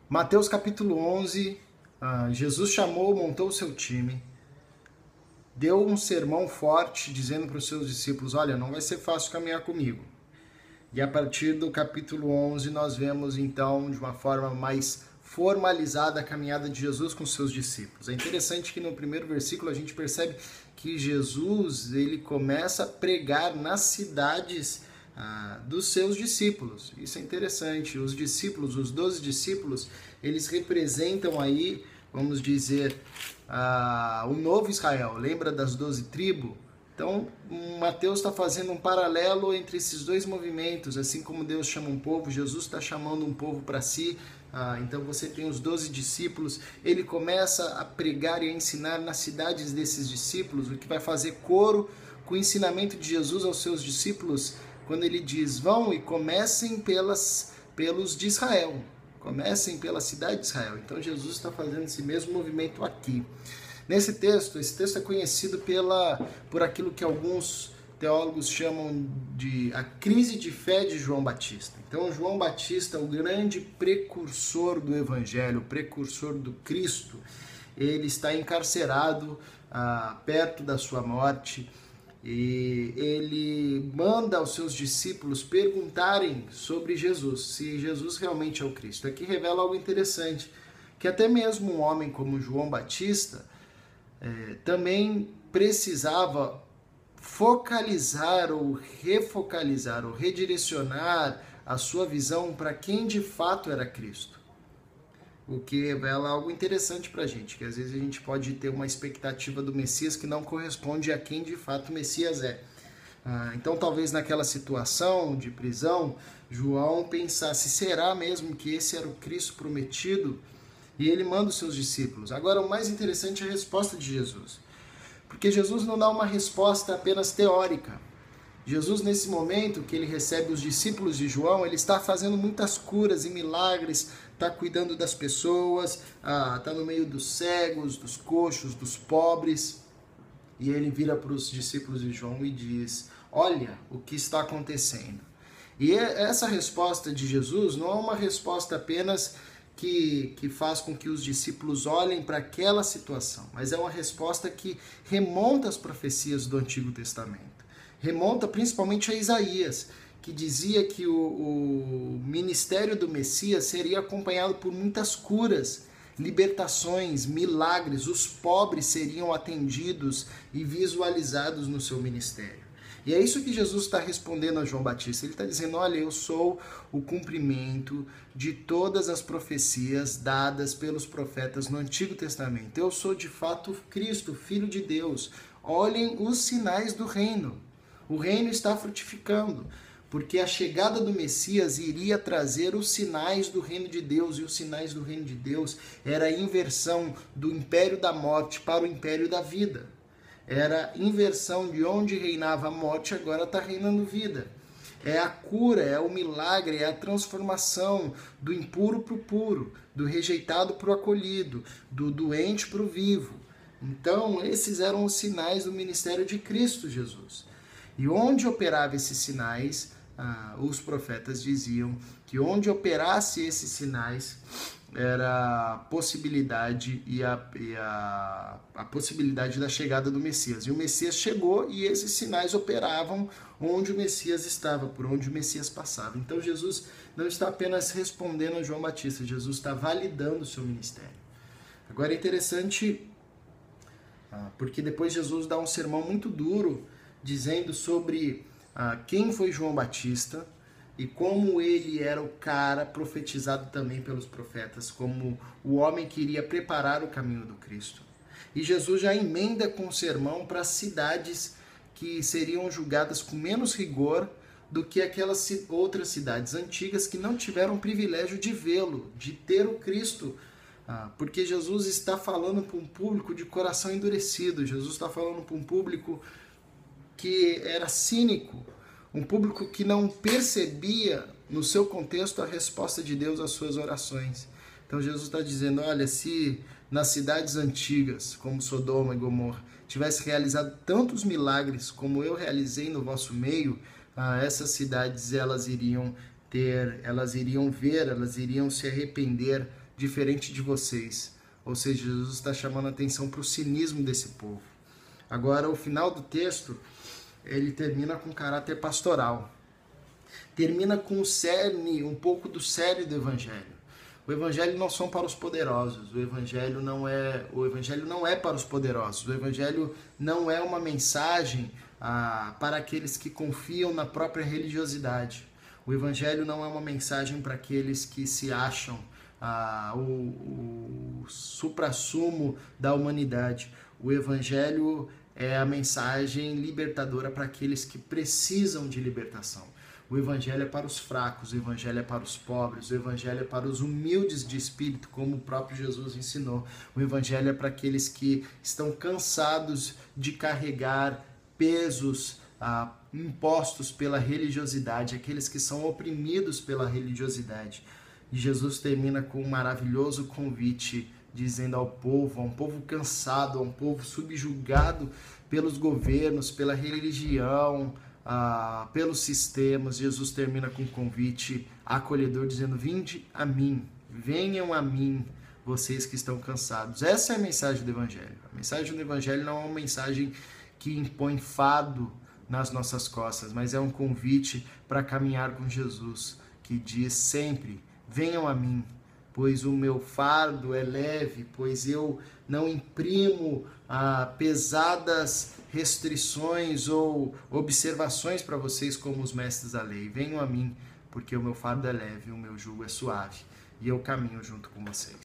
Mateus capítulo 11, Jesus chamou, montou o seu time, deu um sermão forte dizendo para os seus discípulos, olha, não vai ser fácil caminhar comigo. E a partir do capítulo 11 nós vemos então de uma forma mais formalizada a caminhada de Jesus com seus discípulos. É interessante que no primeiro versículo a gente percebe que Jesus ele começa a pregar nas cidades dos seus discípulos. Isso é interessante. Os discípulos, os 12 discípulos, eles representam aí, vamos dizer, o novo Israel. Lembra das 12 tribos? Então, Mateus está fazendo um paralelo entre esses dois movimentos. Assim como Deus chama um povo, Jesus está chamando um povo para si. Então você tem os 12 discípulos. Ele começa a pregar e a ensinar nas cidades desses discípulos, o que vai fazer coro com o ensinamento de Jesus aos seus discípulos, quando ele diz, vão e comecem pelos de Israel. Comecem pela cidade de Israel. Então Jesus está fazendo esse mesmo movimento aqui. Nesse texto, esse texto é conhecido por aquilo que alguns teólogos chamam de a crise de fé de João Batista. Então, João Batista, o grande precursor do Evangelho, o precursor do Cristo, ele está encarcerado perto da sua morte e ele manda aos seus discípulos perguntarem sobre Jesus, se Jesus realmente é o Cristo. Aqui revela algo interessante, que até mesmo um homem como João Batista também precisava focalizar ou refocalizar ou redirecionar a sua visão para quem de fato era Cristo. O que revela algo interessante para a gente, que às vezes a gente pode ter uma expectativa do Messias que não corresponde a quem de fato o Messias é. Então talvez naquela situação de prisão, João pensasse, será mesmo que esse era o Cristo prometido? E ele manda os seus discípulos. Agora, o mais interessante é a resposta de Jesus. Porque Jesus não dá uma resposta apenas teórica. Jesus, nesse momento que ele recebe os discípulos de João, ele está fazendo muitas curas e milagres, está cuidando das pessoas, está no meio dos cegos, dos coxos, dos pobres. E ele vira para os discípulos de João e diz, olha o que está acontecendo. E essa resposta de Jesus não é uma resposta apenas que faz com que os discípulos olhem para aquela situação, mas é uma resposta que remonta às profecias do Antigo Testamento. Remonta principalmente a Isaías, que dizia que o ministério do Messias seria acompanhado por muitas curas, libertações, milagres, os pobres seriam atendidos e visualizados no seu ministério. E é isso que Jesus está respondendo a João Batista. Ele está dizendo, olha, eu sou o cumprimento de todas as profecias dadas pelos profetas no Antigo Testamento. Eu sou de fato Cristo, Filho de Deus. Olhem os sinais do reino. O reino está frutificando, porque a chegada do Messias iria trazer os sinais do reino de Deus, e os sinais do reino de Deus era a inversão do império da morte para o império da vida. Era a inversão de onde reinava a morte, agora está reinando vida. É a cura, é o milagre, é a transformação do impuro para o puro, do rejeitado para o acolhido, do doente para o vivo. Então, esses eram os sinais do ministério de Cristo Jesus. E onde operava esses sinais, os profetas diziam que onde operasse esses sinais era a possibilidade a possibilidade da chegada do Messias. E o Messias chegou e esses sinais operavam onde o Messias estava, por onde o Messias passava. Então Jesus não está apenas respondendo a João Batista, Jesus está validando o seu ministério. Agora é interessante, porque depois Jesus dá um sermão muito duro, dizendo sobre quem foi João Batista, e como ele era o cara profetizado também pelos profetas, como o homem que iria preparar o caminho do Cristo. E Jesus já emenda com o sermão para cidades que seriam julgadas com menos rigor do que aquelas outras cidades antigas que não tiveram o privilégio de vê-lo, de ter o Cristo. Porque Jesus está falando para um público de coração endurecido, Jesus está falando para um público que era cínico, um público que não percebia no seu contexto a resposta de Deus às suas orações. Então Jesus está dizendo, olha, se nas cidades antigas, como Sodoma e Gomorra, tivesse realizado tantos milagres como eu realizei no vosso meio, essas cidades elas iriam ver, elas iriam se arrepender diferente de vocês. Ou seja, Jesus está chamando a atenção para o cinismo desse povo. Agora, o final do texto, ele termina com caráter pastoral. Termina com o cerne, um pouco do cerne do Evangelho. O Evangelho não são para os poderosos, o Evangelho não é para os poderosos, o Evangelho não é uma mensagem para aqueles que confiam na própria religiosidade. O Evangelho não é uma mensagem para aqueles que se acham o suprassumo da humanidade. O Evangelho é a mensagem libertadora para aqueles que precisam de libertação. O Evangelho é para os fracos, o Evangelho é para os pobres, o Evangelho é para os humildes de espírito, como o próprio Jesus ensinou. O Evangelho é para aqueles que estão cansados de carregar pesos impostos pela religiosidade, aqueles que são oprimidos pela religiosidade. E Jesus termina com um maravilhoso convite, dizendo ao povo, a um povo cansado, a um povo subjugado pelos governos, pela religião, pelos sistemas. Jesus termina com um convite acolhedor, dizendo: vinde a mim, venham a mim, vocês que estão cansados. Essa é a mensagem do Evangelho. A mensagem do Evangelho não é uma mensagem que impõe fardo nas nossas costas, mas é um convite para caminhar com Jesus, que diz sempre: venham a mim, pois o meu fardo é leve, pois eu não imprimo pesadas restrições ou observações para vocês como os mestres da lei. Venham a mim, porque o meu fardo é leve, o meu jugo é suave, e eu caminho junto com vocês.